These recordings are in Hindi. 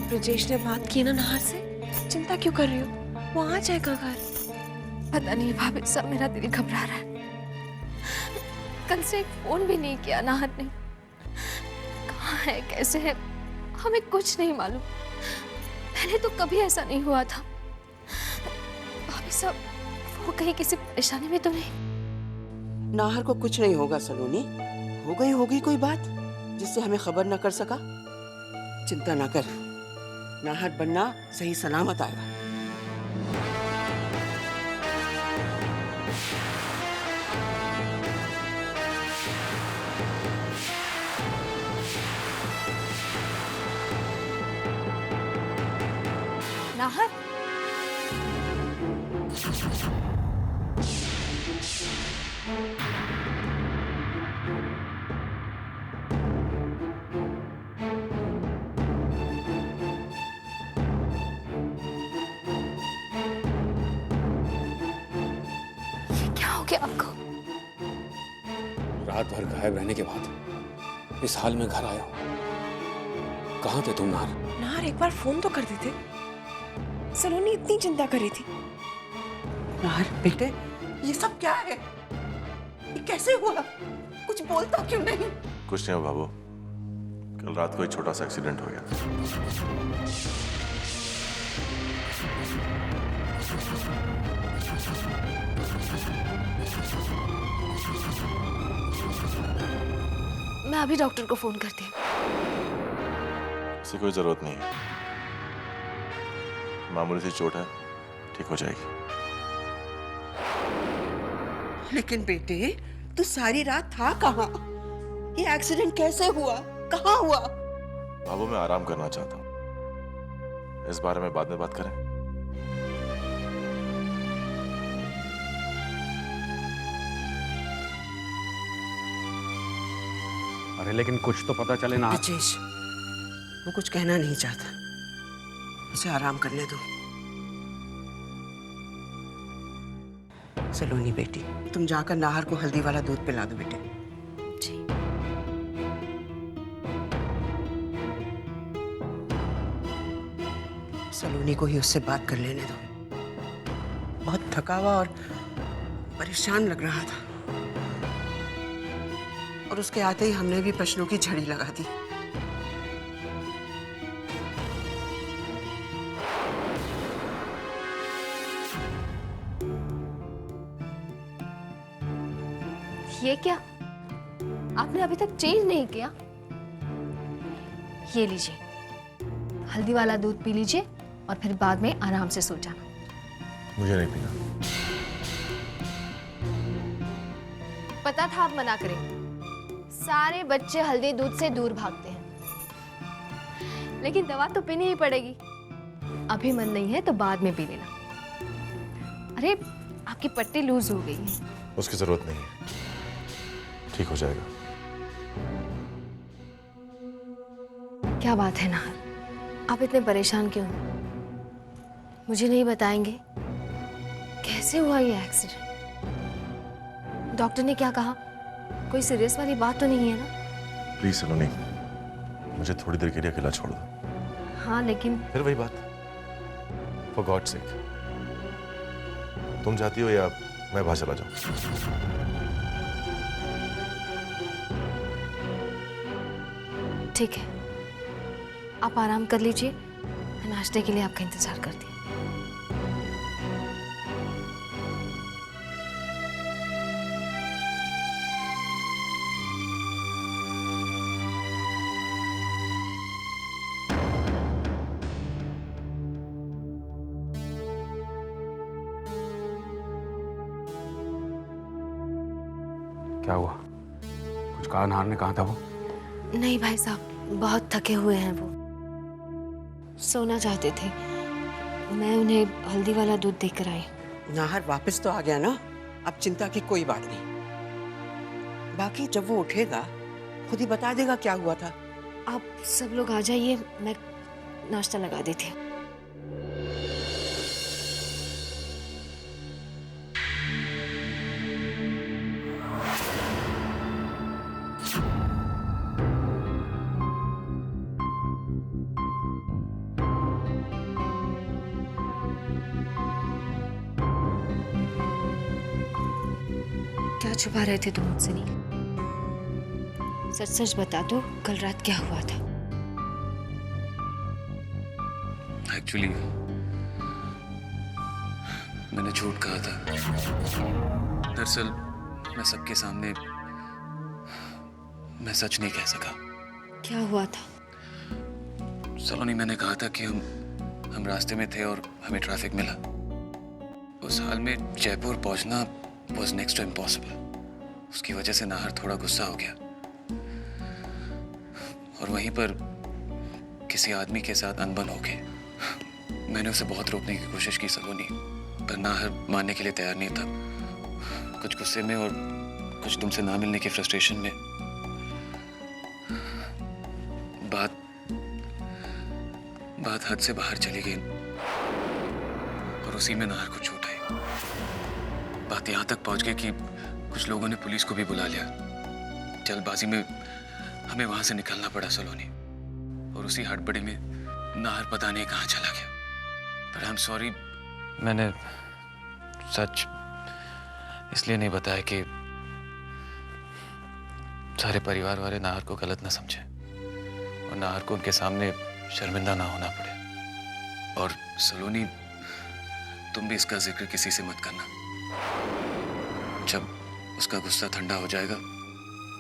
ब्रजेश ने बात की ना नाहर से, चिंता क्यों कर रही हो? वो आ जाएगा घर। पता नहीं भाभी साहब, मेरा दिल घबरा रहा है। कल से एक फोन भी नहीं किया नाहर ने। कहाँ है, कैसे है, हमें कुछ नहीं मालूम। पहले तो कभी ऐसा नहीं हुआ था। भाभी साहब, वो कहीं किसी परेशानी में तो नहीं? नाहर को कुछ नहीं होगा सलोनी। हो गई होगी कोई बात जिससे हमें खबर न कर सका। चिंता ना कर, नाहर बनना सही सलामत आएगा। नाहर, आपको रात भर गायब रहने के बाद इस हाल में घर आया हूं। कहां थे तुम नाहर? नाहर एक बार फोन तो कर देते। सलोनी इतनी चिंता कर रही थी। नाहर बेटे, ये सब क्या है? ये कैसे हुआ? कुछ बोलता क्यों नहीं? कुछ नहीं हुआ बाबू, कल रात को एक छोटा सा एक्सीडेंट हो गया। मैं अभी डॉक्टर को फोन करती हूँ। इसकी कोई जरूरत नहीं है, मामूली सी चोट है, ठीक हो जाएगी। लेकिन बेटे, तू सारी रात था कहाँ? ये एक्सीडेंट कैसे हुआ? कहाँ हुआ? बाबू मैं आराम करना चाहता हूँ, इस बारे में बाद में बात करें। अरे लेकिन कुछ तो पता चले ना। ब्रजेश, वो कुछ कहना नहीं चाहता, उसे आराम करने दो। सलोनी बेटी, तुम जाकर नाहर को हल्दी वाला दूध पिला दो बेटे। जी। सलोनी को ही उससे बात कर लेने दो। बहुत थका हुआ और परेशान लग रहा था, और उसके आते ही हमने भी प्रश्नों की झड़ी लगा दी। ये क्या, आपने अभी तक चेंज नहीं किया? ये लीजिए, हल्दी वाला दूध पी लीजिए और फिर बाद में आराम से सो जाना। मुझे नहीं पीना। पता था आप मना करें। सारे बच्चे हल्दी दूध से दूर भागते हैं, लेकिन दवा तो पीनी ही पड़ेगी। अभी मन नहीं है तो बाद में पी लेना। अरे आपकी पट्टी लूज हो गई है। उसकी जरूरत नहीं है, ठीक हो जाएगा। क्या बात है नाहर, आप इतने परेशान क्यों हैं? मुझे नहीं बताएंगे कैसे हुआ ये एक्सीडेंट? डॉक्टर ने क्या कहा? कोई सीरियस वाली बात तो नहीं है ना? प्लीज सलोनी, मुझे थोड़ी देर के लिए अकेला छोड़ दो। हाँ लेकिन फिर वही बात, फॉर गॉड सेक। तुम चाहती हो या मैं बाहर चला जाऊं? ठीक है, आप आराम कर लीजिए, मैं नाश्ते के लिए आपका इंतजार करती हूँ। क्या हुआ? कुछ कहा नाहर ने? कहा था वो? नहीं भाई साहब, बहुत थके हुए हैं वो, सोना चाहते थे। मैं उन्हें हल्दी वाला दूध देकर आई। नाहर वापस तो आ गया ना, अब चिंता की कोई बात नहीं। बाकी जब वो उठेगा खुद ही बता देगा क्या हुआ था। आप सब लोग आ जाइए, मैं नाश्ता लगा देती हूँ। क्या छुपा रहे थे तुम मुझसे? नहीं, सच सच बता दो, कल रात क्या हुआ था? एक्चुअली मैंने झूठ कहा था। दरअसल मैं सबके सामने मैं सच नहीं कह सका। क्या हुआ था? सलोनी, मैंने कहा था कि हम रास्ते में थे और हमें ट्रैफिक मिला। उस हाल में जयपुर पहुंचना वॉज नेक्स्ट टू इम्पॉसिबल। उसकी वजह से नाहर थोड़ा गुस्सा हो गया और वहीं पर किसी आदमी के साथ अनबन हो गई। मैंने उसे बहुत रोकने की कोशिश की सलोनी, पर नाहर मानने के लिए तैयार नहीं था। कुछ गुस्से में और कुछ तुमसे ना मिलने की फ्रस्ट्रेशन में बात हद से बाहर चली गई और उसी में नाहर को चोट आई। बात यहाँ तक पहुंच गई कि कुछ लोगों ने पुलिस को भी बुला लिया। जल्दबाजी में हमें वहां से निकलना पड़ा सलोनी, और उसी हड़बड़ी में नाहर पता नहीं कहाँ चला गया। पर आई एम सॉरी, मैंने सच इसलिए नहीं बताया कि सारे परिवार वाले नाहर को गलत ना समझे और नाहर को उनके सामने शर्मिंदा ना होना पड़े। और सलोनी, तुम भी इसका जिक्र किसी से मत करना। जब उसका गुस्सा ठंडा हो जाएगा,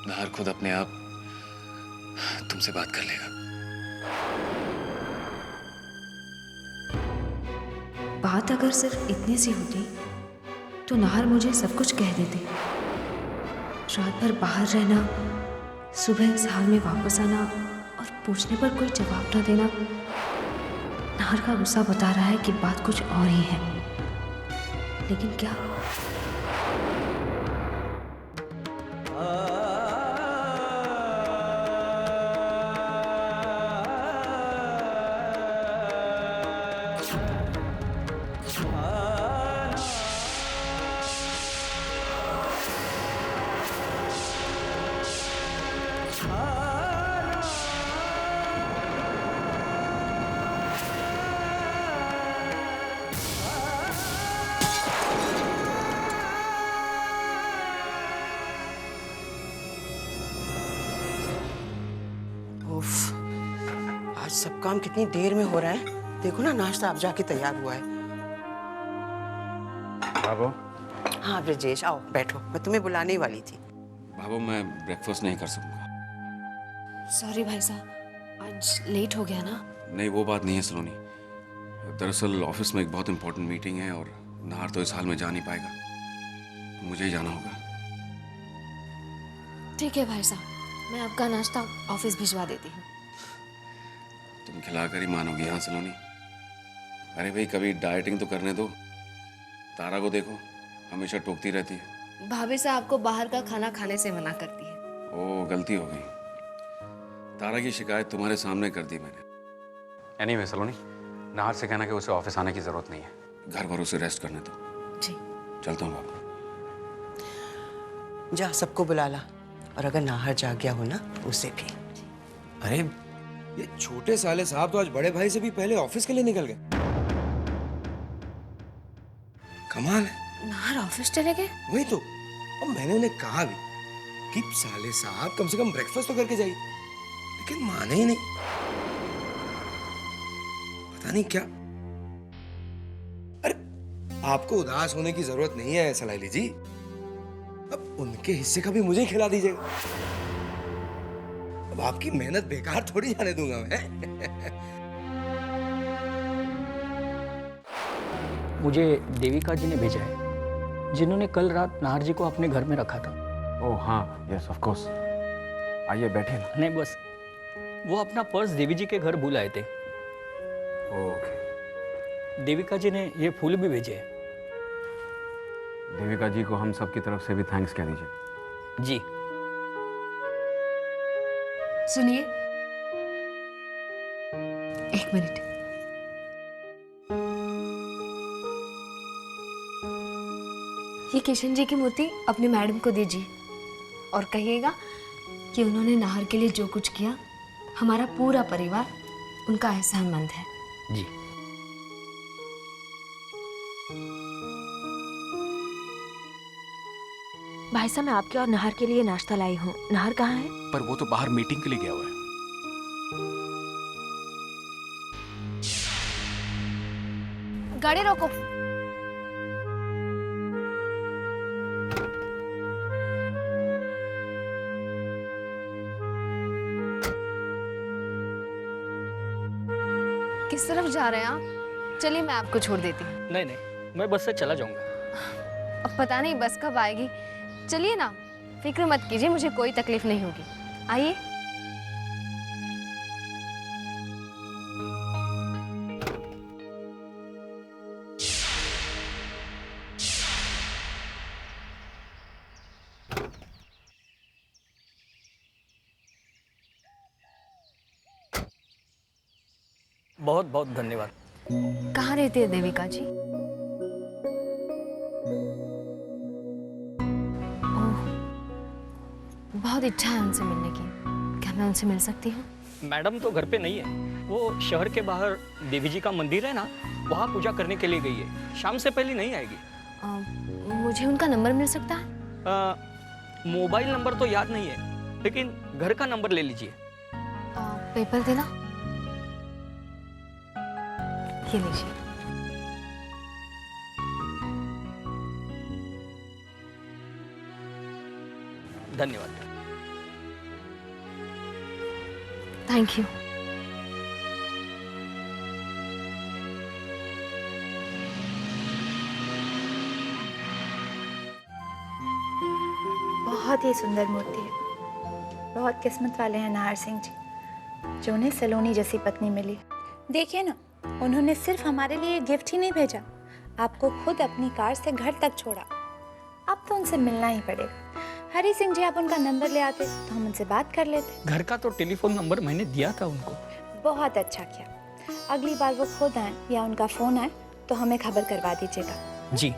नाहर खुद अपने आप तुमसे बात कर लेगा। बात अगर सिर्फ इतनी सी होती तो नाहर मुझे सब कुछ कह देते। रात भर बाहर रहना, सुबह इस हाल में वापस आना और पूछने पर कोई जवाब ना देना। नाहर का गुस्सा बता रहा है कि बात कुछ और ही है, लेकिन क्या? उफ, आज सब काम कितनी देर में हो रहा है। देखो ना, नाश्ता अब जाके तैयार हुआ है। बाबू। हाँ ब्रजेश, आओ बैठो, मैं तुम्हें बुलाने ही वाली थी। बाबू, मैं ब्रेकफास्ट नहीं कर सकूंगा। सॉरी भाई साहब, आज लेट हो गया ना। नहीं, वो बात नहीं है सलोनी। दरअसल ऑफिस में एक बहुत इंपॉर्टेंट मीटिंग है और नाहर तो इस हाल में जा नहीं पाएगा, तो मुझे ही जाना होगा। ठीक है भाई साहब, मैं आपका नाश्ता ऑफिस भिजवा देती हूँ। तुम खिलाकर ही मानोगी। हाँ सलोनी, अरे भाई कभी डाइटिंग तो करने दो। तारा को देखो, हमेशा टोकती रहती है। भाभी से आपको बाहर का खाना खाने से मना करती है। ओ, गलती हो गई। तारा की शिकायत तुम्हारे सामने कर दी मैंने। एनीवे सलोनी, नाहर से कहना कि उसे ऑफिस आने की जरूरत नहीं है। घर पर उसे रेस्ट करने दो। जी। चलता हूँ बाबू। जा, सबको बुला ला, और अगर नाहर जाग गया हो ना, उसे भी। अरे ये छोटे साले साहब तो आज बड़े भाई से भी पहले ऑफिस के लिए निकल गए। कमाल है। नाहर ऑफिस चले गए? वही तो, अब मैंने उन्हें कहा भी कि साले साहब कम से कम ब्रेकफास्ट तो करके जाइए, लेकिन माने ही नहीं। पता नहीं क्या। अरे आपको उदास होने की जरूरत नहीं है सलाइली जी, अब उनके हिस्से का भी मुझे ही खिला दीजिएगा। अब आपकी मेहनत बेकार थोड़ी जाने दूंगा मैं। मुझे देविका जी ने भेजा है, जिन्होंने कल रात नाहर जी को अपने घर में रखा था। ओह हाँ, यस ऑफ कोर्स। आइए बैठिए ना। नहीं बस, वो अपना पर्स देवी जी के घर भूल आए थे। ओके। देविका जी ने ये फूल भी भेजे हैं। देविका जी को हम सब की तरफ से भी थैंक्स कह दीजिए। जी। सुनिए, एक मिनट। ये किशन जी की मूर्ति अपनी मैडम को दीजिए और कहिएगा कि उन्होंने नाहर के लिए जो कुछ किया, हमारा पूरा परिवार उनका एहसानमंद है। जी। भाई साहब, मैं आपके और नाहर के लिए नाश्ता लाई हूँ। नाहर कहाँ है? पर वो तो बाहर मीटिंग के लिए गया हुआ है। गाड़ी रोको। किस तरफ जा रहे हैं आप? चलिए मैं आपको छोड़ देती हूँ। नहीं नहीं, मैं बस से चला जाऊंगा। अब पता नहीं बस कब आएगी। चलिए ना, फिक्र मत कीजिए, मुझे कोई तकलीफ नहीं होगी। आइए। बहुत बहुत धन्यवाद। कहाँ रहती है देविका जी? ओह, बहुत इच्छा है उनसे मिलने की। क्या मैं उनसे मिल सकती हूँ? मैडम तो घर पे नहीं है, वो शहर के बाहर देवी जी का मंदिर है ना, वहाँ पूजा करने के लिए गई है। शाम से पहले नहीं आएगी। मुझे उनका नंबर मिल सकता है? मोबाइल नंबर तो याद नहीं है, लेकिन घर का नंबर ले लीजिए। पेपर देना। ये लीजिए। धन्यवाद। Thank you. बहुत ही सुंदर मूर्ति है। बहुत किस्मत वाले हैं नाहर सिंह जी, जो उन्हें सलोनी जैसी पत्नी मिली। देखिए ना, उन्होंने सिर्फ हमारे लिए गिफ्ट ही नहीं भेजा, आपको खुद अपनी कार से घर तक छोड़ा। अब तो उनसे मिलना ही पड़ेगा। हरी सिंह जी, आप उनका नंबर ले आते तो हम उनसे बात कर लेते। घर का तो टेलीफोन नंबर मैंने दिया था उनको। बहुत अच्छा किया। अगली बार वो खुद आए या उनका फोन आए तो हमें खबर करवा दीजिएगा। जी।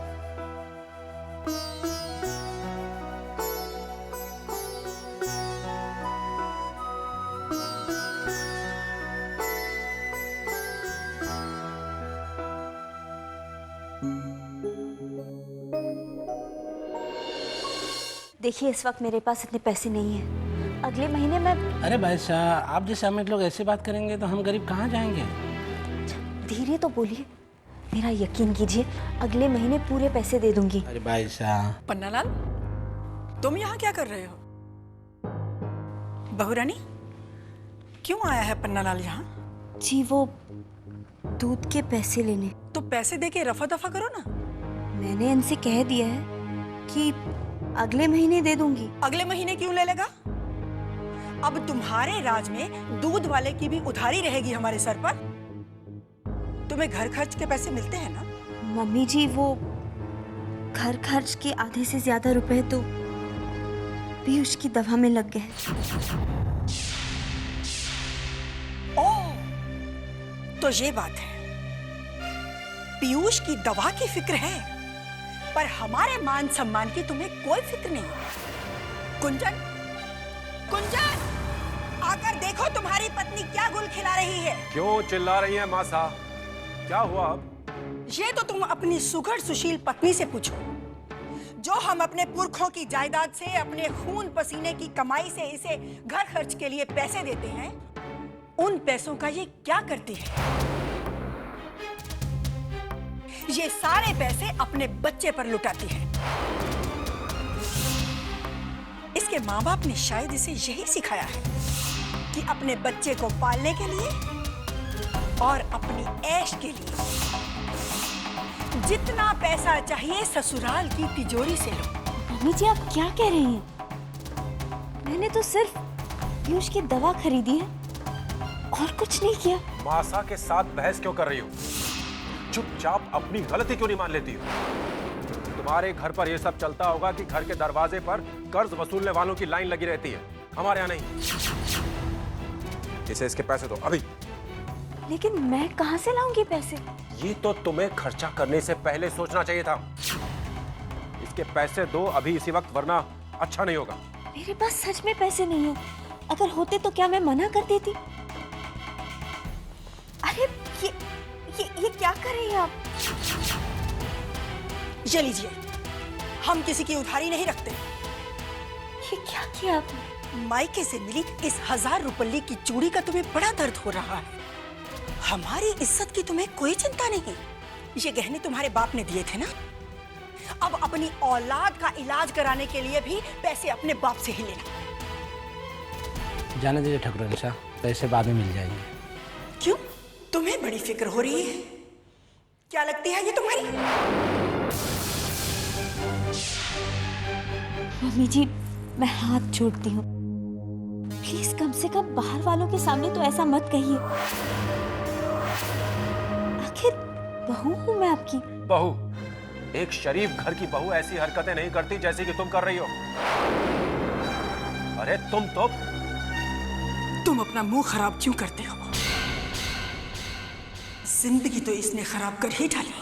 देखिए, इस वक्त मेरे पास इतने पैसे नहीं हैं। अगले महीने मैं... अरे भाई साहब, आप जैसे अमीर लोग ऐसे बात करेंगे तो हम गरीब कहाँ जाएंगे? धीरे तो बोलिए, मेरा यकीन कीजिए, अगले महीने पूरे पैसे दे दूंगी। अरे भाई साहब। पन्नालाल, तुम यहाँ क्या कर रहे हो? बहुरानी, क्यों आया है पन्नालाल यहाँ? जी, वो दूध के पैसे लेने। तो पैसे दे के रफा दफा करो ना। मैंने इनसे कह दिया है कि अगले महीने दे दूंगी। अगले महीने क्यों ले लेगा? अब तुम्हारे राज में दूध वाले की भी उधारी रहेगी हमारे सर पर। तुम्हें घर खर्च के पैसे मिलते हैं ना? मम्मी जी, वो घर खर्च के आधे से ज्यादा रुपए तो पीयूष की दवा में लग गए। ओह, तो ये बात है। पीयूष की दवा की फिक्र है, पर हमारे मान सम्मान की तुम्हें कोई फिक्र नहीं। कुंजन, कुंजन, आकर देखो तुम्हारी पत्नी क्या गुल खिला रही है। क्यों चिल्ला रही है मासा? क्या हुआ अब? ये तो तुम अपनी सुघड़ सुशील पत्नी से पूछो। जो हम अपने पुरखों की जायदाद से, अपने खून पसीने की कमाई से इसे घर खर्च के लिए पैसे देते हैं, उन पैसों का ये क्या करती है? ये सारे पैसे अपने बच्चे पर लुटाती है। इसके माँ बाप ने शायद इसे यही सिखाया है कि अपने बच्चे को पालने के लिए और अपनी ऐश के लिए जितना पैसा चाहिए ससुराल की तिजोरी से लो। मम्मी जी आप क्या कह रही हैं? मैंने तो सिर्फ पीयूष की दवा खरीदी है और कुछ नहीं किया। मासा के साथ बहस क्यों कर रही हो? चुपचाप अपनी गलती क्यों नहीं मान लेती हो? तुम्हारे घर पर यह सब चलता होगा कि घर के दरवाजे पर कर्ज वसूलने वालों की लाइन लगी रहती है, हमारे यहाँ नहीं। इसे इसके पैसे दो अभी। लेकिन मैं कहाँ से लाऊंगी पैसे? ये तो तुम्हें खर्चा करने से पहले सोचना चाहिए था। इसके पैसे दो अभी इसी वक्त, वरना अच्छा नहीं होगा। मेरे पास सच में पैसे नहीं है। अगर होते तो क्या मैं मना कर देती? अरे ये क्या कर रही हैं आप? ये लीजिए, हम किसी की उधारी नहीं रखते। ये क्या किया आपने? मायके से मिली इस 1000 रुपये की चूड़ी का तुम्हें बड़ा दर्द हो रहा है। हमारी इज्जत की तुम्हें कोई चिंता नहीं। ये गहने तुम्हारे बाप ने दिए थे ना, अब अपनी औलाद का इलाज कराने के लिए भी पैसे अपने बाप से ही लेना। जाने दीजिए ठकुराइन साहब, पैसे बाद में मिल जाएंगे। क्यों, तुम्हें बड़ी फिक्र हो रही है? क्या लगती है ये तुम्हारी? मम्मी जी मैं हाथ जोड़ती हूँ, प्लीज कम से कम बाहर वालों के सामने तो ऐसा मत कहिए। आखिर बहू हूँ मैं आपकी। बहू? एक शरीफ घर की बहू ऐसी हरकतें नहीं करती जैसी कि तुम कर रही हो। अरे तुम अपना मुंह खराब क्यों करते हो? जिंदगी तो इसने खराब कर ही डाली।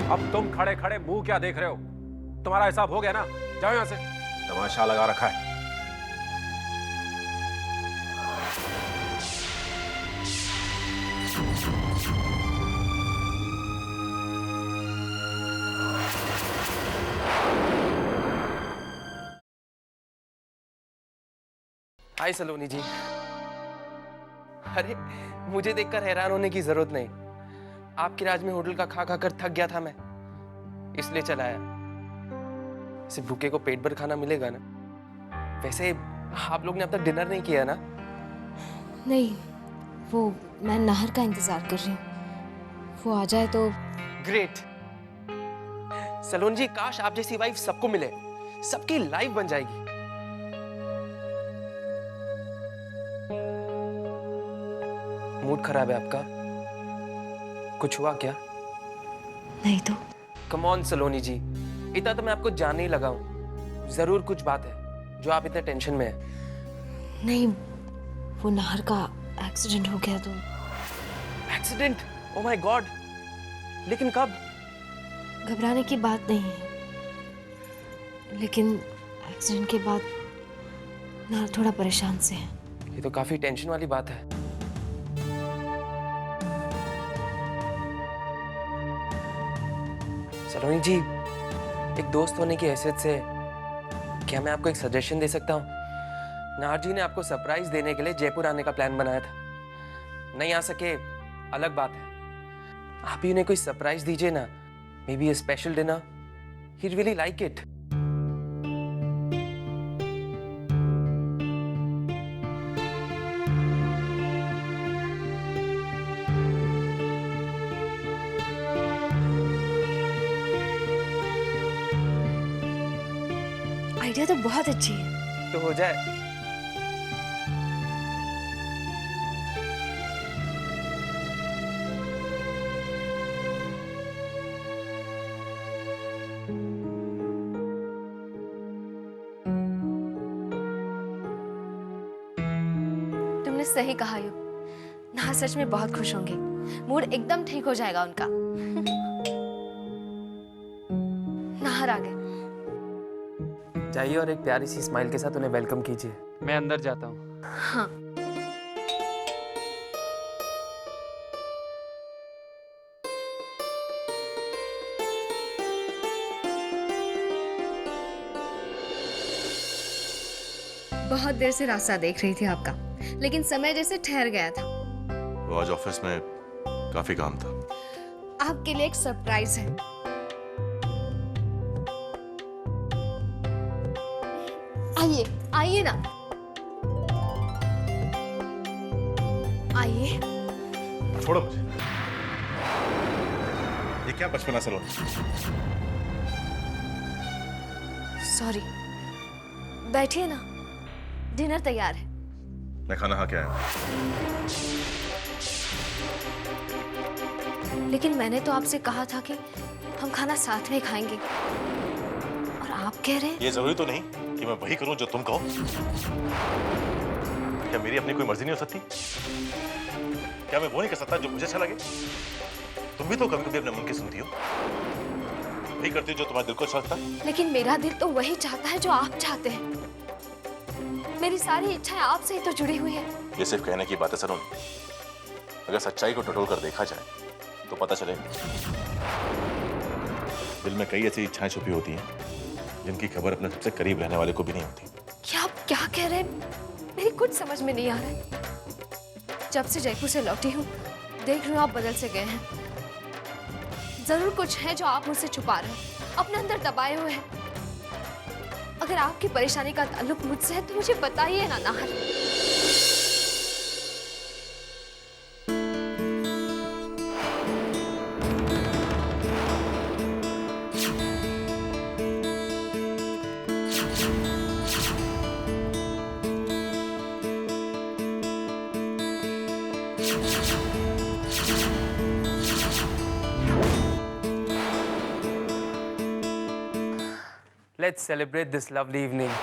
अब तुम खड़े खड़े मुंह क्या देख रहे हो? तुम्हारा हिसाब हो गया ना, जाओ यहां से। तमाशा लगा रखा है। हाय सलोनी जी। अरे मुझे देखकर हैरान होने की जरूरत नहीं। आपके राज में होटल का खा खा कर थक गया था मैं, इसलिए चला आया। इसे भूखे को पेट भर खाना मिलेगा ना। वैसे आप लोग ने अब तक डिनर नहीं किया ना? नहीं, वो मैं नाहर का इंतजार कर रही हूँ। वो आ जाए तो। ग्रेट सलोनी जी, काश आप जैसी वाइफ सबको मिले, सबकी लाइफ बन जाएगी। मूड खराब है आपका? कुछ हुआ क्या? नहीं तो। कम ऑन सलोनी जी, इतना तो मैं आपको जानने ही लगा हूं। जरूर कुछ बात है जो आप इतने टेंशन में हैं। नहीं, वो नाहर का एक्सीडेंट हो गया तो। एक्सीडेंट? ओह माय गॉड, लेकिन कब? घबराने की बात नहीं है, लेकिन एक्सीडेंट के बाद नाहर थोड़ा परेशान से है। ये तो काफी टेंशन वाली बात है। सलोनी जी, एक दोस्त होने की हैसियत से क्या मैं आपको एक सजेशन दे सकता हूँ? नाहर जी ने आपको सरप्राइज देने के लिए जयपुर आने का प्लान बनाया था। नहीं आ सके अलग बात है, आप ही उन्हें कोई सरप्राइज दीजिए ना। May be a special dinner, he really like it. Idea तो बहुत अच्छी है। तो हो जाए। तुमने सही कहा युग, नाहर सच में बहुत खुश होंगे। मूड एकदम ठीक हो जाएगा उनका। बाहर आ गए। जाइए और एक प्यारी सी स्माइल के साथ उन्हें वेलकम कीजिए। मैं अंदर जाता हूँ। हाँ। बहुत देर से रास्ता देख रही थी आपका, लेकिन समय जैसे ठहर गया था। वो आज ऑफिस में काफी काम था। आपके लिए एक सरप्राइज है। आइए आइए ना, आइए। छोड़ो मुझे। ये क्या बचपना सलोनी? सॉरी, बैठिए ना, डिनर तैयार है। मैं खाना खा के आया हूं। लेकिन मैंने तो आपसे कहा था कि हम खाना साथ में खाएंगे, और आप कह रहे हैं। ये जरूरी तो नहीं कि मैं वही करूं जो तुम कहो। क्या मेरी अपनी कोई मर्जी नहीं हो सकती? क्या मैं वो नहीं कर सकता जो मुझे अच्छा लगे? तुम भी तो कभी कभी अपने मन की सुनती हो, वही करती हो जो तुम्हारे दिल को अच्छा लगता है। लेकिन मेरा दिल तो वही चाहता है जो आप चाहते हैं। मेरी सारी इच्छाएं आपसे ही तो जुड़ी हुई है। ये सिर्फ कहने की बात है सलोनी। अगर सच्चाई को टटोल कर देखा जाए तो पता चलेगा दिल में कई ऐसी इच्छाएं छुपी होती हैं जिनकी खबर अपने सबसे करीब रहने वाले को भी नहीं होती। क्या आप क्या कह रहे हैं? मेरी कुछ समझ में नहीं आ रहा है। जब से जयपुर से लौटी हूँ, देख रही हूँ आप बदल से गए हैं। जरूर कुछ है जो आप मुझसे छुपा रहे हैं, अपने अंदर दबाए हुए हैं। अगर आपकी परेशानी का ताल्लुक मुझसे है तो मुझे बताइए ना Nahar. Let's celebrate this lovely evening.